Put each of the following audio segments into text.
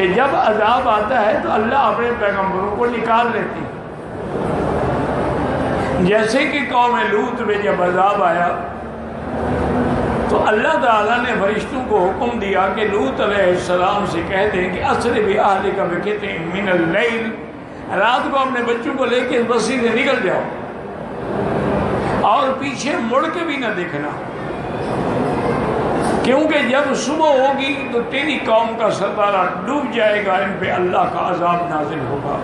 کہ جب عذاب آتا ہے تو اللہ اپنے پیغمبروں کو نکال لیتے ہیں. جیسے کہ قوم لوط میں جب عذاب آیا تو اللہ تعالیٰ نے فرشتوں کو حکم دیا کہ لوط علیہ السلام سے کہہ دیں کہ اسر بأہلک بقطع من اللیل، رات کو اپنے بچوں کو لے کے اس بستی سے نکل جاؤ اور پیچھے مڑ کے بھی نہ دیکھنا، کیونکہ جب صبح ہوگی تو تیری قوم کا ستارہ ڈوب جائے گا، ان پہ اللہ کا عذاب نازل ہوگا.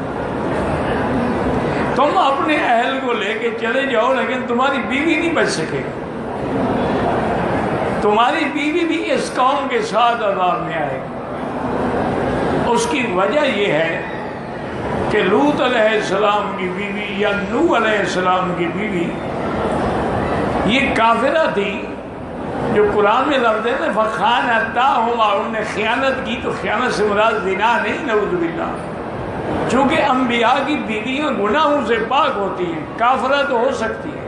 تم اپنے اہل کو لے کے چلے جاؤ لیکن تمہاری بیوی نہیں بچ سکے گی، تمہاری بیوی بھی اس قوم کے ساتھ عذاب میں آئے گی. اس کی وجہ یہ ہے کہ لوط علیہ السلام کی بیوی یا نوح علیہ السلام کی بیوی یہ کافرہ تھی، جو قرآن میں لفظ ہے نا فخانتاہما، انہوں نے خیانت کی، تو خیانت سے مراد زنا نہیں، نعوذ باللہ. چونکہ انبیاء کی بیویاں گناہوں سے پاک ہوتی ہیں، کافرہ تو ہو سکتی ہے،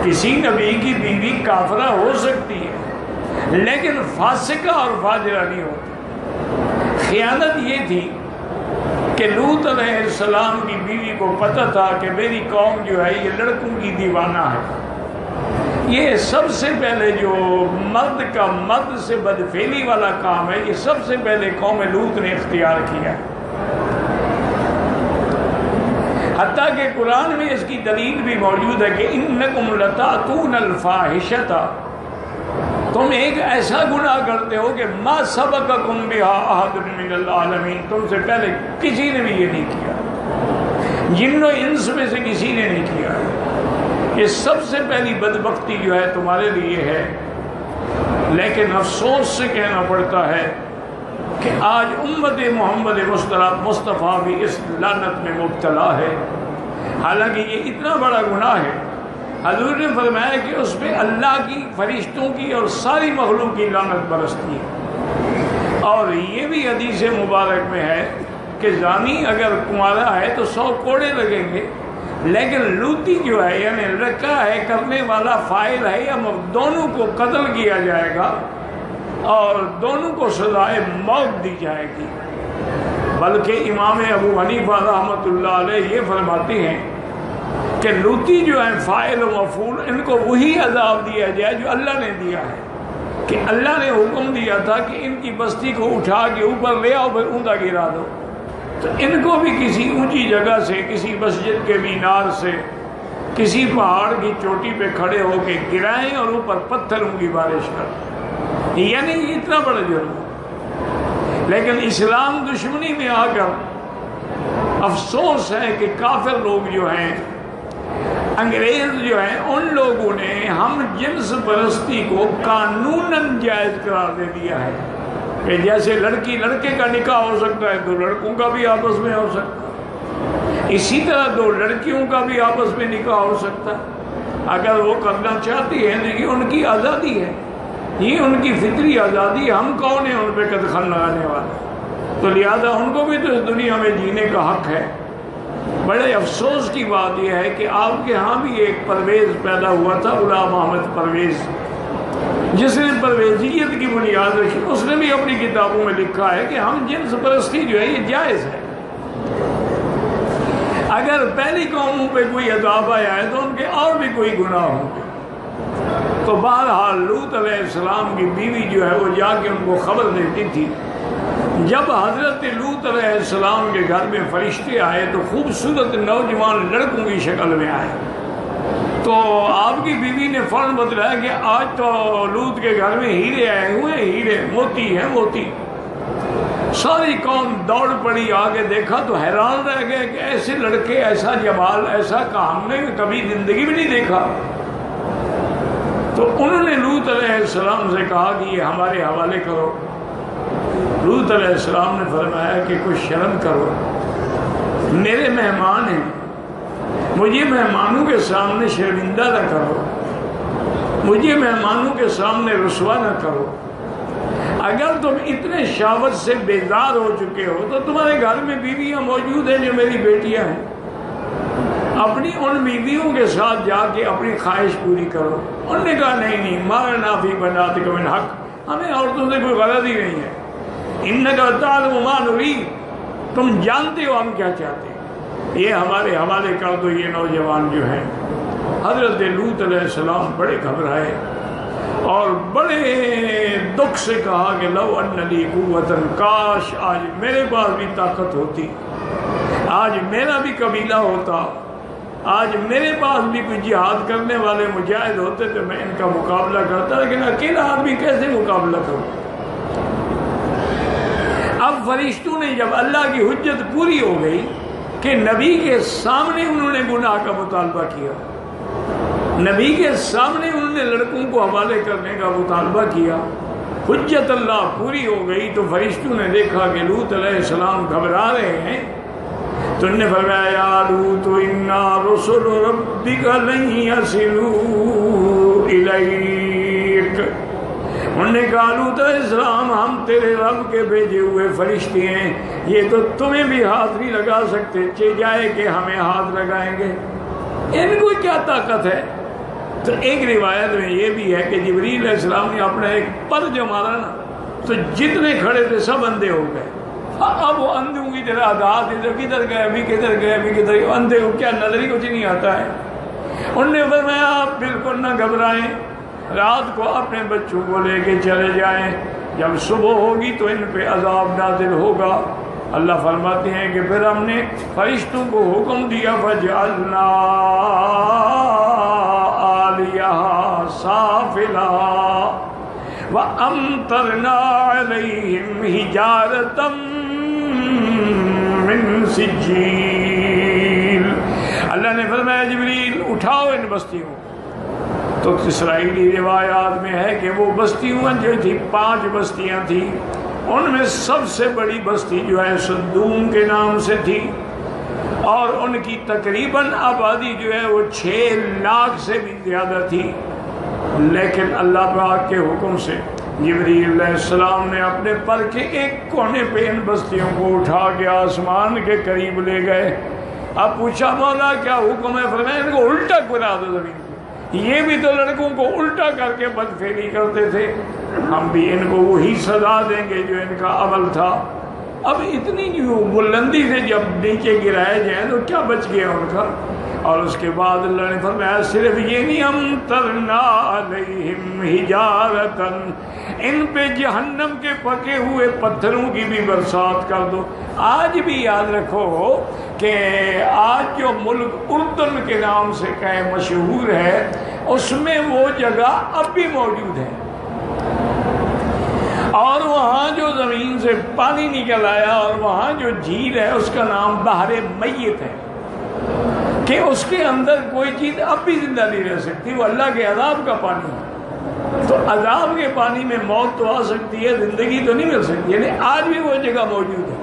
کسی نبی کی بیوی کافرہ ہو سکتی ہے لیکن فاسقہ اور فاجرہ نہیں ہوتی. خیانت یہ تھی کہ لوط علیہ السلام کی بیوی کو پتہ تھا کہ میری قوم جو ہے یہ لڑکوں کی دیوانہ ہے. یہ سب سے پہلے جو مرد کا مرد سے بدفعلی والا کام ہے، یہ سب سے پہلے قوم لوط نے اختیار کیا ہے. حتیٰ کہ قرآن میں اس کی دلیل بھی موجود ہے کہ انکم لتاتون الفاحشۃ، تم ایک ایسا گناہ کرتے ہو کہ ما سبقکم بہا احد من العالمین، تم سے پہلے کسی نے بھی یہ نہیں کیا، جن و انس میں سے کسی نے نہیں کیا. یہ سب سے پہلی بدبختی جو ہے تمہارے لیے ہے. لیکن افسوس سے کہنا پڑتا ہے کہ آج امت محمد مصطفیٰ بھی اس لعنت میں مبتلا ہے. حالانکہ یہ اتنا بڑا گناہ ہے، حضور نے فرمایا کہ اس پہ اللہ کی، فرشتوں کی اور ساری مخلوق کی لعنت برستی ہے. اور یہ بھی حدیث مبارک میں ہے کہ زانی اگر کنوارا ہے تو 100 کوڑے لگیں گے، لیکن لوطی جو ہے یعنی لڑکا ہے، کرنے والا فاعل ہے، یا دونوں کو قتل کیا جائے گا اور دونوں کو سزائے موت دی جائے گی. بلکہ امام ابو حنیفہ رحمۃ اللہ علیہ یہ فرماتے ہیں کہ لوطی جو ہے فاعل و مفعول، ان کو وہی عذاب دیا جائے جو اللہ نے دیا ہے. کہ اللہ نے حکم دیا تھا کہ ان کی بستی کو اٹھا کے اوپر لے آؤ پھر اوندا گرا دو، تو ان کو بھی کسی اونچی جگہ سے، کسی مسجد کے مینار سے، کسی پہاڑ کی چوٹی پہ کھڑے ہو کے گرائیں اور اوپر پتھروں کی بارش کریں. یعنی یہ اتنا بڑا جرم. لیکن اسلام دشمنی میں آ کر افسوس ہے کہ کافر لوگ جو ہیں، انگریز جو ہیں، ان لوگوں نے ہم جنس پرستی کو قانوناً جائز قرار دے دیا ہے کہ جیسے لڑکی لڑکے کا نکاح ہو سکتا ہے تو لڑکوں کا بھی آپس میں ہو سکتا ہے، اسی طرح دو لڑکیوں کا بھی آپس میں نکاح ہو سکتا ہے اگر وہ کرنا چاہتی ہے. لیکن ان کی آزادی ہے، یہ ان کی فطری آزادی. ہم کون ہیں ان پہ قدغن لگانے والے؟ تو لہذا ان کو بھی تو اس دنیا میں جینے کا حق ہے. بڑے افسوس کی بات یہ ہے کہ آپ کے ہاں بھی ایک پرویز پیدا ہوا تھا، غلام احمد پرویز، جس نے پرویزیت کی بنیاد رکھی. اس نے بھی اپنی کتابوں میں لکھا ہے کہ ہم جنس پرستی جو ہے یہ جائز ہے. اگر پہلی قوموں پہ کوئی عذاب آیا ہے تو ان کے اور بھی کوئی گناہ ہوں گے. تو بہرحال لوط علیہ السلام کی بیوی جو ہے وہ جا کے ان کو خبر دیتی تھی. جب حضرت لوط علیہ السلام کے گھر میں فرشتے آئے تو خوبصورت نوجوان لڑکوں کی شکل میں آئے. تو آپ کی بیوی نے فوراً بتلایا کہ آج تو لوط کے گھر میں ہیرے آئے ہوئے ہیں، ہیرے، موتی ہیں، موتی. ساری قوم دوڑ پڑی، آگے دیکھا تو حیران رہ گئے کہ ایسے لڑکے، ایسا جمال، ایسا کا ہم نے کبھی زندگی میں نہیں دیکھا. تو انہوں نے لوط علیہ السلام سے کہا کہ یہ ہمارے حوالے کرو. لوط علیہ السلام نے فرمایا کہ کچھ شرم کرو، میرے مہمان ہیں، مجھے مہمانوں کے سامنے شرمندہ نہ کرو، مجھے مہمانوں کے سامنے رسوا نہ کرو. اگر تم اتنے شہوت سے بیزار ہو چکے ہو تو تمہارے گھر میں بیویاں موجود ہیں جو میری بیٹیاں ہیں، اپنی ان بیویوں کے ساتھ جا کے اپنی خواہش پوری کرو. انہوں نے کہا نہیں، مارنا فی بناتک من حق، ہمیں عورتوں سے کوئی غرض ہی نہیں ہے. انک تعلم ما نرید، تم جانتے ہو ہم کیا چاہتے ہیں، یہ ہمارے حوالے کر دو۔ یہ نوجوان جو ہیں، حضرت لوط علیہ السلام بڑے گھبرائے اور بڑے دکھ سے کہا کہ لو ان لی قوتاً، کاش آج میرے پاس بھی طاقت ہوتی، آج میرا بھی قبیلہ ہوتا، آج میرے پاس بھی کوئی جہاد کرنے والے مجاہد ہوتے تو میں ان کا مقابلہ کرتا، لیکن اکیلا آدمی کیسے مقابلہ کروں۔ اب فرشتوں نے جب اللہ کی حجت پوری ہو گئی کہ نبی کے سامنے انہوں نے گناہ کا مطالبہ کیا، نبی کے سامنے انہوں نے لڑکوں کو حوالے کرنے کا مطالبہ کیا، حجت اللہ پوری ہو گئی، تو فرشتوں نے دیکھا کہ لوط علیہ السلام گھبرا رہے ہیں، تو انہوں نے فرمایا یا لوط انا رسل ربک لن یصلوا الیک، انہوں نے کہا لوط علیہ السلام ہم تیرے رب کے بھیجے ہوئے فرشتے ہیں، یہ تو تمہیں بھی ہاتھ نہیں لگا سکتے، چہ جائے کہ ہمیں ہاتھ لگائیں گے، ان کو کیا طاقت ہے۔ تو ایک روایت میں یہ بھی ہے کہ جبریل علیہ السلام نے اپنا ایک پر جو مارا نا تو جتنے کھڑے تھے سب اندھے ہو گئے۔ اب وہ اندھوں کی طرح ہاتھ ادھر کدھر گئے، ابھی کدھر گئے، ابھی کدھر گئے، اندھے ہو، کیا نظر ہی کچھ نہیں آتا ہے۔ انہوں نے فرمایا آپ بالکل نہ گھبرائیں، رات کو اپنے بچوں کو لے کے چلے جائیں، جب صبح ہوگی تو ان پہ عذاب نازل ہوگا۔ اللہ فرماتے ہیں کہ پھر ہم نے فرشتوں کو حکم دیا فجعلنا عالیہا سافلا وامطرنا علیہم حجارتا من سجیل۔ اللہ نے فرمایا جبریل اٹھاؤ ان بستیوں، تو اسرائیلی روایات میں ہے کہ وہ بستیاں جو تھی 5 بستیاں تھیں، ان میں سب سے بڑی بستی جو ہے صدوم کے نام سے تھی، اور ان کی تقریباً آبادی جو ہے وہ 6 لاکھ سے بھی زیادہ تھی، لیکن اللہ پاک کے حکم سے جبریل علیہ السلام نے اپنے پر کے ایک کونے پہ ان بستیوں کو اٹھا کے آسمان کے قریب لے گئے۔ اب پوچھا مولا کیا حکم ہے؟ فرمایا ان کو الٹا کرا دو زمین کو، یہ بھی تو لڑکوں کو الٹا کر کے بدفعلی کرتے تھے، ہم بھی ان کو وہی سزا دیں گے جو ان کا عمل تھا۔ اب اتنی جو بلندی سے جب نیچے گرائے جائیں تو کیا بچ گیا ان کا؟ اور اس کے بعد اللہ نے فرمایا صرف یہ نہیں، امطرنا علیہم حجارتا، ان پہ جہنم کے پکے ہوئے پتھروں کی بھی برسات کر دو۔ آج بھی یاد رکھو کہ آج جو ملک اردن کے نام سے مشہور ہے، اس میں وہ جگہ اب بھی موجود ہے، اور وہاں جو زمین سے پانی نکل آیا اور وہاں جو جھیل ہے اس کا نام بحر میت ہے، کہ اس کے اندر کوئی چیز اب بھی زندہ نہیں رہ سکتی، وہ اللہ کے عذاب کا پانی ہے۔ تو عذاب کے پانی میں موت تو آ سکتی ہے، زندگی تو نہیں مل سکتی، یعنی آج بھی وہ جگہ موجود ہے۔